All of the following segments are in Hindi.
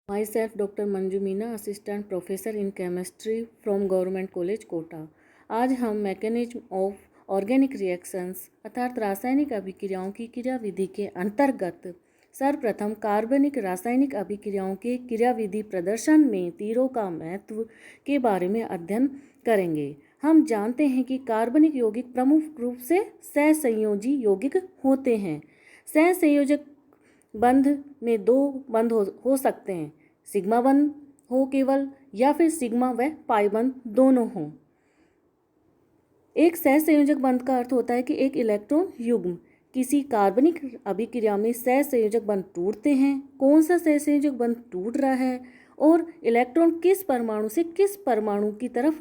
Myself Dr. Manju Meena, assistant professor in chemistry from government college Kota. आज हम मैकेनिज्म ऑफ ऑर्गेनिक रिएक्शंस अर्थात रासायनिक अभिक्रियाओं की क्रियाविधि के अंतर्गत सर्वप्रथम कार्बनिक रासायनिक अभिक्रियाओं के क्रियाविधि प्रदर्शन में तीरों का महत्व के बारे में अध्ययन करेंगे। हम जानते हैं कि कार्बनिक यौगिक प्रमुख रूप से सहसंयोजी यौगिक होते हैं। सहसंयोजक बंध में दो बंध हो सकते हैं, सिग्मा बंध हो केवल या फिर सिग्मा व पाई बंध दोनों हों। एक सहसंयोजक बंध का अर्थ होता है कि एक इलेक्ट्रॉन युग्म किसी कार्बनिक अभिक्रिया में सहसंयोजक बंध टूटते हैं। कौन सा सहसंयोजक बंध टूट रहा है और इलेक्ट्रॉन किस परमाणु से किस परमाणु की तरफ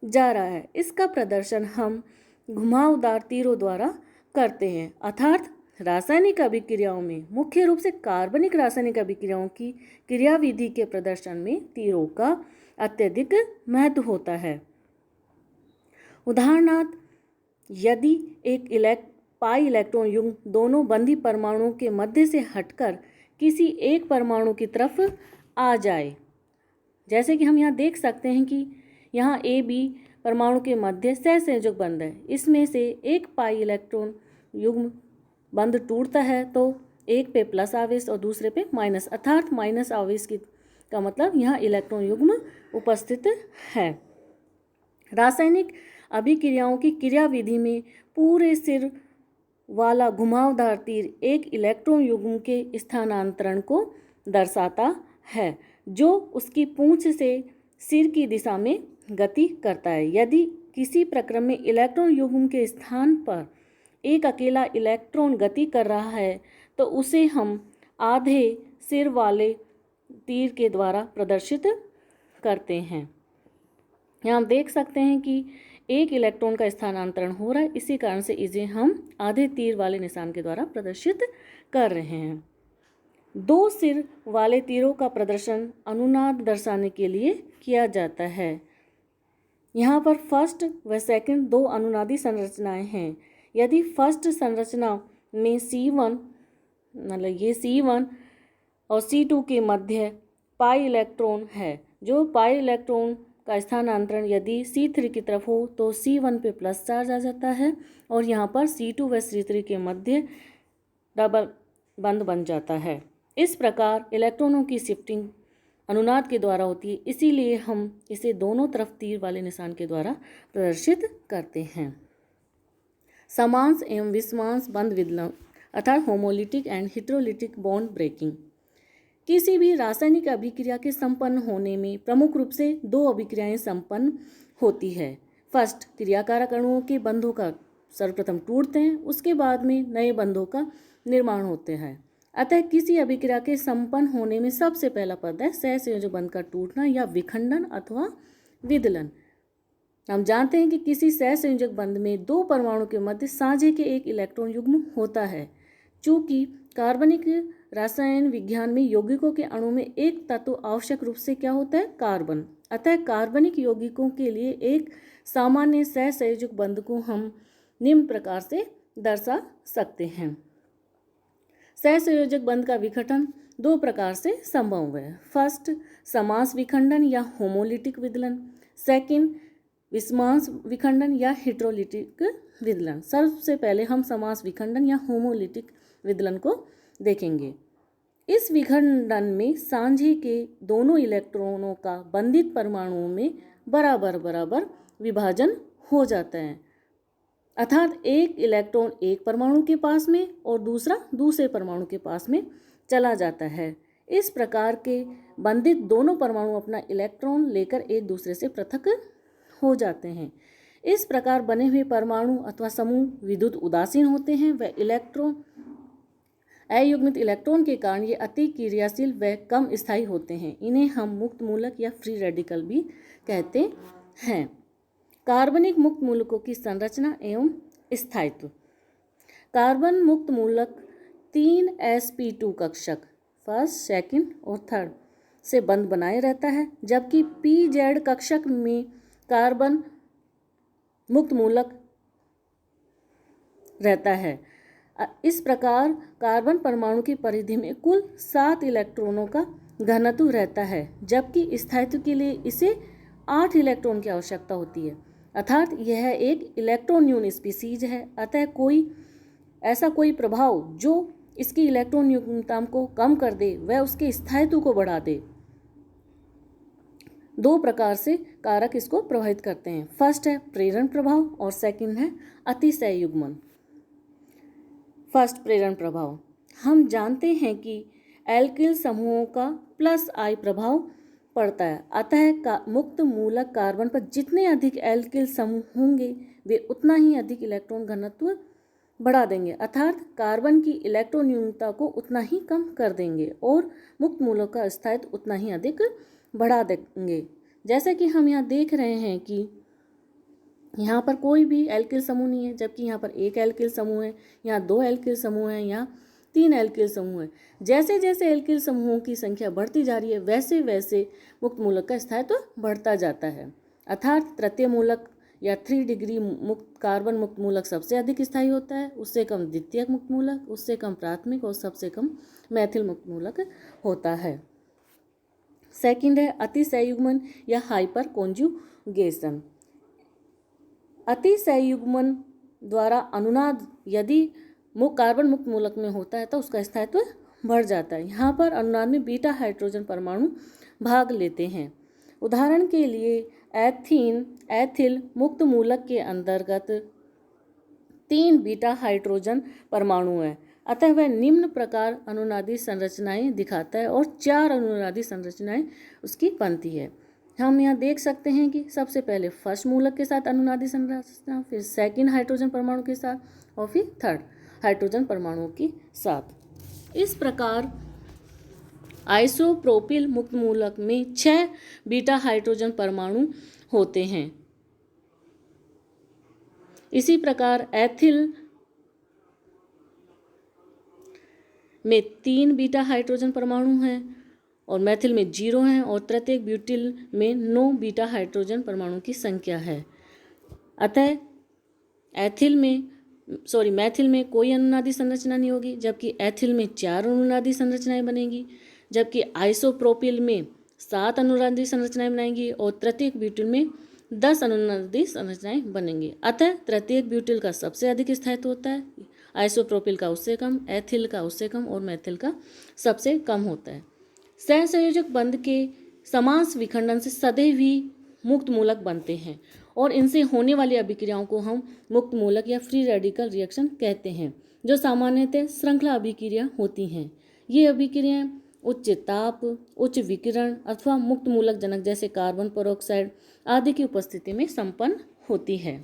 जा रहा है, इसका प्रदर्शन हम घुमावदार तीरों द्वारा करते हैं। अर्थात रासायनिक अभिक्रियाओं में मुख्य रूप से कार्बनिक रासायनिक अभिक्रियाओं की क्रियाविधि के प्रदर्शन में तीरों का अत्यधिक महत्व होता है। उदाहरणार्थ, यदि एक पाई इलेक्ट्रॉन युग्म दोनों बंधी परमाणुओं के मध्य से हटकर किसी एक परमाणु की तरफ आ जाए, जैसे कि हम यहाँ देख सकते हैं कि यहाँ ए बी परमाणु के मध्य सहसंयोजक बंध है। इसमें से एक पाई इलेक्ट्रॉन युग्म बंध टूटता है तो एक पे प्लस आवेश और दूसरे पे माइनस, अर्थात माइनस आवेश का मतलब यहाँ इलेक्ट्रॉन युग्म उपस्थित है। रासायनिक अभिक्रियाओं की क्रियाविधि में पूरे सिर वाला घुमावदार तीर एक इलेक्ट्रॉन युग्म के स्थानांतरण को दर्शाता है, जो उसकी पूंछ से सिर की दिशा में गति करता है। यदि किसी प्रक्रम में इलेक्ट्रॉन युग्म के स्थान पर एक अकेला इलेक्ट्रॉन गति कर रहा है तो उसे हम आधे सिर वाले तीर के द्वारा प्रदर्शित करते हैं। यहाँ हम देख सकते हैं कि एक इलेक्ट्रॉन का स्थानांतरण हो रहा है, इसी कारण से इसे हम आधे तीर वाले निशान के द्वारा प्रदर्शित कर रहे हैं। दो सिर वाले तीरों का प्रदर्शन अनुनाद दर्शाने के लिए किया जाता है। यहाँ पर फर्स्ट व सेकंड दो अनुनादी संरचनाएं हैं। यदि फर्स्ट संरचना में C1 मतलब ये C1 और C2 के मध्य पाई इलेक्ट्रॉन है, जो पाई इलेक्ट्रॉन का स्थानांतरण यदि C3 की तरफ हो तो C1 पे प्लस चार्ज आ जाता है और यहाँ पर C2 व C3 के मध्य डबल बंध बन जाता है। इस प्रकार इलेक्ट्रॉनों की शिफ्टिंग अनुनाद के द्वारा होती है, इसीलिए हम इसे दोनों तरफ तीर वाले निशान के द्वारा प्रदर्शित करते हैं। समांश एवं विषमांश बंध विदलन अर्थात homolytic and heterolytic bond breaking. किसी भी रासायनिक अभिक्रिया के संपन्न होने में प्रमुख रूप से दो अभिक्रियाएं संपन्न होती है। फर्स्ट, क्रियाकारक अणुओं के बंधों का सर्वप्रथम टूटते हैं, उसके बाद में नए बंधों का निर्माण होते हैं। अतः किसी अभिक्रिया के संपन्न होने में सबसे पहला पद है सहसंयोजक बंध का टूटना या विखंडन अथवा विदलन। हम जानते हैं कि किसी सहसंयोजक बंध में दो परमाणु के मध्य साझे के एक इलेक्ट्रॉन युग्म होता है। चूंकि कार्बनिक रसायन विज्ञान में यौगिकों के अणु में एक तत्व आवश्यक रूप से क्या होता है, कार्बन। अतः कार्बनिक यौगिकों के लिए एक सामान्य सहसंयोजक बंध को हम निम्न प्रकार से दर्शा सकते हैं। सहसंयोजक बंध का विघटन दो प्रकार से संभव है। फर्स्ट, समांश विखंडन या होमोलिटिक विदलन। सेकंड, विषमांश विखंडन या हेटेरोलिटिक विदलन। सबसे पहले हम समांश विखंडन या होमोलिटिक विदलन को देखेंगे। इस विखंडन में सांझे के दोनों इलेक्ट्रॉनों का बंधित परमाणुओं में बराबर बराबर विभाजन हो जाता है, अर्थात एक इलेक्ट्रॉन एक परमाणु के पास में और दूसरा दूसरे परमाणु के पास में चला जाता है। इस प्रकार के बंधित दोनों परमाणु अपना इलेक्ट्रॉन लेकर एक दूसरे से पृथक हो जाते हैं। इस प्रकार बने हुए परमाणु अथवा समूह विद्युत उदासीन होते हैं व इलेक्ट्रॉन अयुग्मित इलेक्ट्रॉन के कारण ये अति क्रियाशील व कम स्थायी होते हैं। इन्हें हम मुक्त मूलक या फ्री रेडिकल भी कहते हैं। कार्बनिक मुक्त मूलकों की संरचना एवं स्थायित्व। कार्बन मुक्त मूलक 3 sp2 कक्षक फर्स्ट, सेकंड और थर्ड से बंध बनाए रहता है, जबकि pz कक्षक में कार्बन मुक्त मूलक रहता है। इस प्रकार कार्बन परमाणु की परिधि में कुल 7 इलेक्ट्रॉनों का घनत्व रहता है, जबकि स्थायित्व के लिए इसे 8 इलेक्ट्रॉन की आवश्यकता होती है, अर्थात यह एक इलेक्ट्रॉन न्यून स्पीसीज है। अतः कोई प्रभाव जो इसकी इलेक्ट्रॉन न्यूनता को कम कर दे वह उसके स्थायित्व को बढ़ा दे। दो प्रकार से कारक इसको प्रभावित करते हैं। फर्स्ट है प्रेरण प्रभाव और सेकंड है अतिसंयुग्मन। फर्स्ट, प्रेरण प्रभाव। हम जानते हैं कि एल्किल समूहों का प्लस आई प्रभाव पड़ता है, अतः मुक्त मूलक कार्बन पर जितने अधिक एल्किल समूह होंगे वे उतना ही अधिक इलेक्ट्रॉन घनत्व बढ़ा देंगे, अर्थात कार्बन की इलेक्ट्रॉन न्यूनता को उतना ही कम कर देंगे और मुक्त मूलक का स्थायित्व उतना ही अधिक बढ़ा देंगे। जैसे कि हम यहाँ देख रहे हैं कि यहाँ पर कोई भी एल्किल समूह नहीं है, जबकि यहाँ पर एक एल्किल समूह है, यहाँ 2 एल्किल समूह हैं, यहाँ 3 एल्किल समूह हैं। जैसे जैसे एल्किल समूहों की संख्या बढ़ती जा रही है वैसे वैसे मुक्त मूलक का स्थायित्व बढ़ता जाता है, अर्थात तृतीय मूलक या 3 डिग्री मुक्त कार्बन मुक्त मूलक सबसे अधिक स्थायी होता है, उससे कम द्वितीयक मुक्त मूलक, उससे कम प्राथमिक और सबसे कम मैथिल मुक्त मूलक होता है। सेकंड है अतिसंयुग्मन या हाइपर कॉन्जुगेशन। अतिसंयुग्मन द्वारा अनुनाद यदि कार्बन मुक्त मूलक में होता है तो उसका स्थायित्व बढ़ जाता है। यहाँ पर अनुनाद में बीटा हाइड्रोजन परमाणु भाग लेते हैं। उदाहरण के लिए एथिल मुक्त मूलक के अंतर्गत 3 बीटा हाइड्रोजन परमाणु हैं, अतः वह निम्न प्रकार अनुनादी संरचनाएं दिखाता है और 4 अनुनादी संरचनाएं उसकी बनती है। हम यहाँ देख सकते हैं कि सबसे पहले फर्स्ट मूलक के साथ अनुनादी संरचना, फिर सेकंड हाइड्रोजन परमाणु के साथ और फिर थर्ड हाइड्रोजन परमाणुओं के साथ। इस प्रकार आइसोप्रोपिल मुक्त मूलक में 6 बीटा हाइड्रोजन परमाणु होते हैं। इसी प्रकार एथिल में 3 बीटा हाइड्रोजन परमाणु हैं और मैथिल में 0 हैं और तृतीयक ब्यूटिल में 9 बीटा हाइड्रोजन परमाणु की संख्या है। अतः मैथिल में कोई अनुनादी संरचना नहीं होगी, जबकि एथिल में 4 अनुनादी संरचनाएं बनेगी, जबकि आइसोप्रोपिल में 7 अनुनादी संरचनाएं बनाएंगी और तृतीयक ब्यूटिल में 10 अनुनादी संरचनाएं बनेंगी। अतः तृतीयक ब्यूटिल का सबसे अधिक स्थायित्व होता है, आइसोप्रोपिल का उससे कम, एथिल का उससे कम और मैथिल का सबसे कम होता है। सहसंयोजक बंध के समांस विखंडन से सदैव ही मुक्त मूलक बनते हैं और इनसे होने वाली अभिक्रियाओं को हम मुक्त मूलक या फ्री रेडिकल रिएक्शन कहते हैं, जो सामान्यतः श्रृंखला अभिक्रिया होती हैं। ये अभिक्रियाएं उच्च ताप, उच्च विकिरण अथवा मुक्त मूलक जनक जैसे कार्बन पेरोक्साइड आदि की उपस्थिति में संपन्न होती है।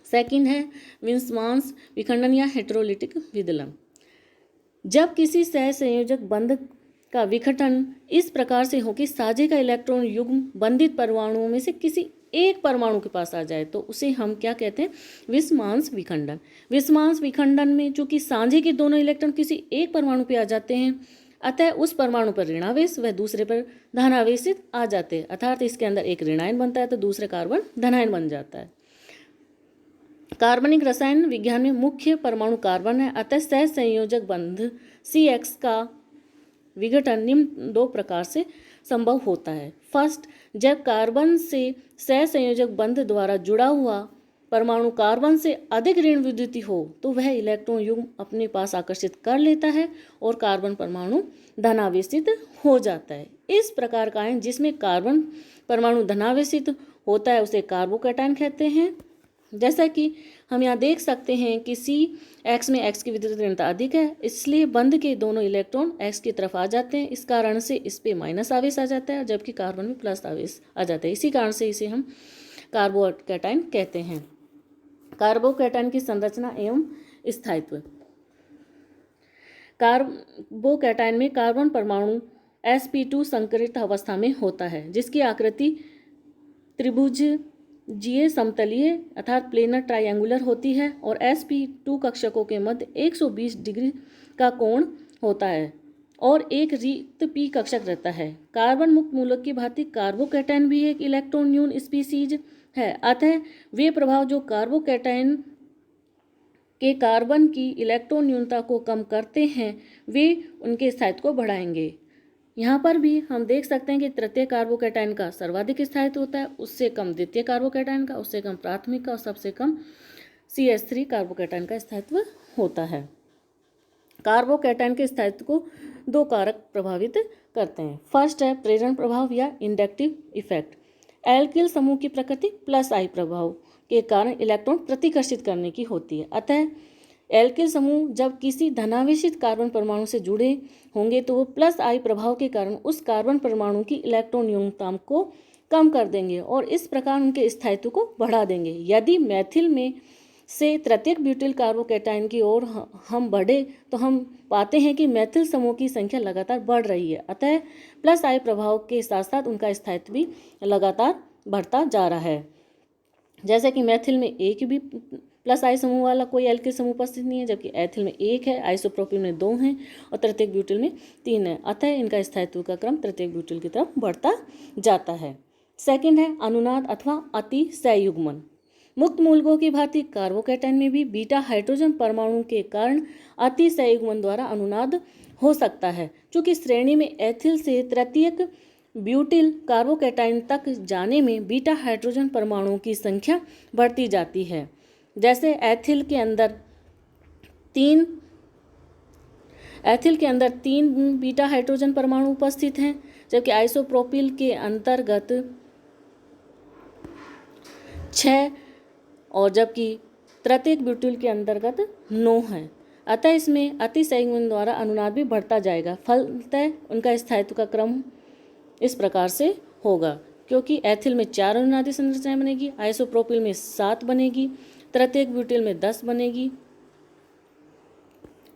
सेकंड है विन्समांस विखंडन या हेटेरोलिटिक विदलन। जब किसी सहसंयोजक बंध का विघटन इस प्रकार से हो कि साझे का इलेक्ट्रॉन युग्म बंधित परमाणुओं में से किसी एक परमाणु के पास आ जाए तो उसे हम क्या कहते हैं? विषमांस विखंडन। विषमांस विखंडन में चूंकि साझे के दोनों इलेक्ट्रॉन किसी एक परमाणु पे आ जाते हैं, अतः उस परमाणु पर ऋणावेश व दूसरे पर धनावेशित आ जाते हैं, अर्थात इसके अंदर एक ऋणायन बनता है तो दूसरे कार्बन धनायन बन जाता है। कार्बनिक रसायन विज्ञान में मुख्य परमाणु कार्बन है, अतः सहसंयोजक बंध CX का विघटन निम्न 2 प्रकार से संभव होता है। फर्स्ट, जब कार्बन से सहसंयोजक बंध द्वारा जुड़ा हुआ परमाणु कार्बन से अधिक ऋण विद्युती हो तो वह इलेक्ट्रॉन युग्म अपने पास आकर्षित कर लेता है और कार्बन परमाणु धनावेशित हो जाता है। इस प्रकार का आयन जिसमें कार्बन परमाणु धनावेशित होता है उसे कार्बोकैटायन कहते हैं। जैसा कि हम यहाँ देख सकते हैं कि CX में X की विद्युत ऋणता अधिक है, इसलिए बंध के दोनों इलेक्ट्रॉन X की तरफ आ जाते हैं। इस कारण से इस पे माइनस आवेश आ जाता है, जबकि कार्बन में प्लस आवेश आ जाता है। इसी कारण से इसे हम कार्बोकैटायन कहते हैं। कार्बोकैटायन की संरचना एवं स्थायित्व। कार्बोकैटायन में कार्बन परमाणु sp2 संकरित अवस्था में होता है, जिसकी आकृति त्रिभुजीय समतलीय अर्थात प्लेनर ट्रायंगुलर होती है और sp2 कक्षकों के मध्य 120 डिग्री का कोण होता है और एक रिक्त p कक्षक रहता है। कार्बन मुक्त मूलक की भांति कार्बोकैटायन भी एक इलेक्ट्रॉन न्यून स्पीसीज है, अतः वे प्रभाव जो कार्बोकैटायन के कार्बन की इलेक्ट्रॉन न्यूनता को कम करते हैं वे उनके स्थायित्व को बढ़ाएंगे। यहाँ पर भी हम देख सकते हैं कि तृतीय कार्बोकैटायन का सर्वाधिक स्थायित्व होता है, उससे कम द्वितीय कार्बोकैटायन का, उससे कम प्राथमिक का और सबसे कम CH3 कार्बोकैटायन का स्थायित्व होता है। कार्बोकैटायन के स्थायित्व को दो कारक प्रभावित करते हैं। फर्स्ट है प्रेरण प्रभाव या इंडक्टिव इफेक्ट। एल्किल समूह की प्रकृति +I प्रभाव के कारण इलेक्ट्रॉन प्रतिकर्षित करने की होती है। अतः एल्किल समूह जब किसी धनावेशित कार्बन परमाणु से जुड़े होंगे तो वो +I प्रभाव के कारण उस कार्बन परमाणु की इलेक्ट्रॉन युग्मतांक को कम कर देंगे और इस प्रकार उनके स्थायित्व को बढ़ा देंगे। यदि मैथिल में से तृतीयक ब्यूटिल कार्बोकैटायन की ओर हम बढ़े तो हम पाते हैं कि मैथिल समूह की संख्या लगातार बढ़ रही है। अतः +I प्रभाव के साथ साथ उनका स्थायित्व भी लगातार बढ़ता जा रहा है। जैसे कि मैथिल में एक भी +I समूह वाला कोई एल्किल समूह उपस्थित नहीं है, जबकि एथिल में 1 है, आइसोप्रोपिल में 2 हैं और तृतीयक ब्यूटिल में 3 है। अतः इनका स्थायित्व का क्रम तृतीयक ब्यूटिल की तरफ बढ़ता जाता है। सेकंड है अनुनाद अथवा अति संयुग्मन। मुक्त मूलकों की भांति कार्बोकैटायन में भी बीटा हाइड्रोजन परमाणु के कारण अति संयुग्मन द्वारा अनुनाद हो सकता है। चूंकि श्रेणी में एथिल से तृतीयक ब्यूटिल कार्बोकैटायन तक जाने में बीटा हाइड्रोजन परमाणुओं की संख्या बढ़ती जाती है। जैसे एथिल के अंदर तीन बीटा हाइड्रोजन परमाणु उपस्थित हैं, जबकि आइसोप्रोपिल के अंतर्गत 6 और जबकि तृतीयक ब्यूटिल के अंतर्गत 9 हैं। अतः इसमें अति संयुग्मन द्वारा अनुनाद भी बढ़ता जाएगा। फलतः उनका स्थायित्व का क्रम इस प्रकार से होगा, क्योंकि एथिल में 4 अनुनादी संरचनाएं बनेगी, आइसोप्रोपिल में 7 बनेगी, तृतीयक ब्यूटिल में 10 बनेगी।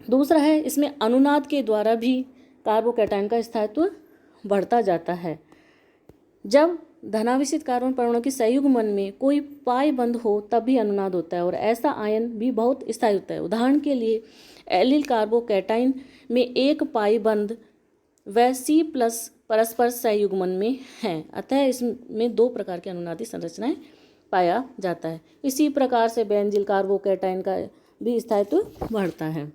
दूसरा है इसमें अनुनाद के द्वारा भी कार्बोकैटायन का स्थायित्व बढ़ता जाता है। जब धनावेशित कार्बन परमाणु की संयुग्मन में कोई पाई बंध हो तब भी अनुनाद होता है और ऐसा आयन भी बहुत स्थायी होता है। उदाहरण के लिए एलिल कार्बोकैटायन में एक पाई बंध व C+ परस्पर संयुग्मन में है। अतः इसमें 2 प्रकार की अनुनादी संरचनाएं पाया जाता है। इसी प्रकार से बेंजील कार्बोकैटायन का भी स्थायित्व बढ़ता है।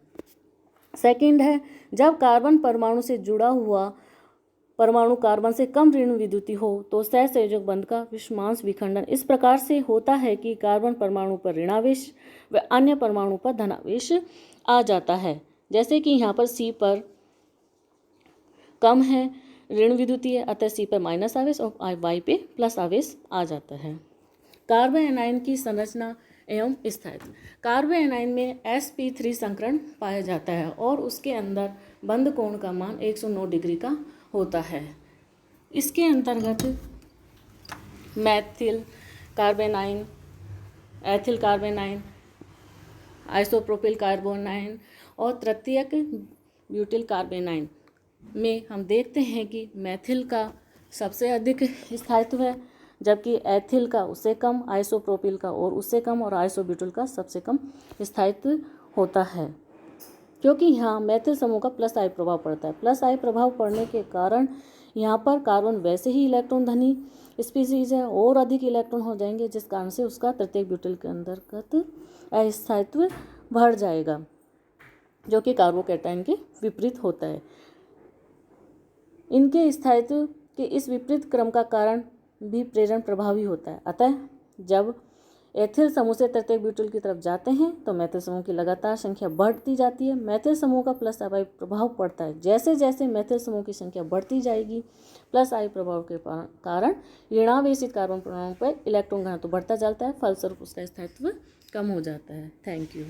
सेकंड है जब कार्बन परमाणु से जुड़ा हुआ परमाणु कार्बन से कम ऋण विद्युतीय हो तो सहसंयोजक बंध का विषमांश विखंडन इस प्रकार से होता है कि कार्बन परमाणु पर ऋणावेश व अन्य परमाणु पर धनावेश आ जाता है। जैसे कि यहाँ पर C पर कम है ऋण विद्युतीय, अतः C पर माइनस आवेश और Y पे प्लस आवेश आ जाता है। कार्बन एनायन की संरचना एवं स्थायित्व। कार्बन एनायन में sp3 संकरण पाया जाता है और उसके अंदर बंध कोण का मान 109 डिग्री का होता है। इसके अंतर्गत मैथिल कार्बोनाइन, एथिल कार्बोनाइन, आइसोप्रोपिल कार्बोनाइन और तृतीयक ब्यूटिल कार्बोनाइन में हम देखते हैं कि मैथिल का सबसे अधिक स्थायित्व है, जबकि एथिल का उससे कम, आइसोप्रोपिल का और उससे कम और आइसोब्यूटिल का सबसे कम स्थायित्व होता है, क्योंकि यहाँ मैथिल समूह का +I प्रभाव पड़ता है। +I प्रभाव पड़ने के कारण यहाँ पर कार्बन वैसे ही इलेक्ट्रॉन धनी स्पीसीज है और अधिक इलेक्ट्रॉन हो जाएंगे, जिस कारण से उसका तृतीयक ब्यूटिल के अंतर्गत अस्थायित्व बढ़ जाएगा, जो कि कार्बोकैटायन के विपरीत होता है। इनके स्थायित्व के इस विपरीत क्रम का कारण भी प्रेरण प्रभावी होता है। अतः जब एथिल समूह से तृतीयक ब्यूटिल की तरफ जाते हैं तो मैथिल समूह की लगातार संख्या बढ़ती जाती है। मैथिल समूह का +I प्रभाव पड़ता है। जैसे जैसे मैथिल समूह की संख्या बढ़ती जाएगी +I प्रभाव के कारण ऋणावेशित कार्बन परमाणु पर इलेक्ट्रॉन घनत्व बढ़ता जाता है, फलस्वरूप उसका स्थायित्व कम हो जाता है। Thank you.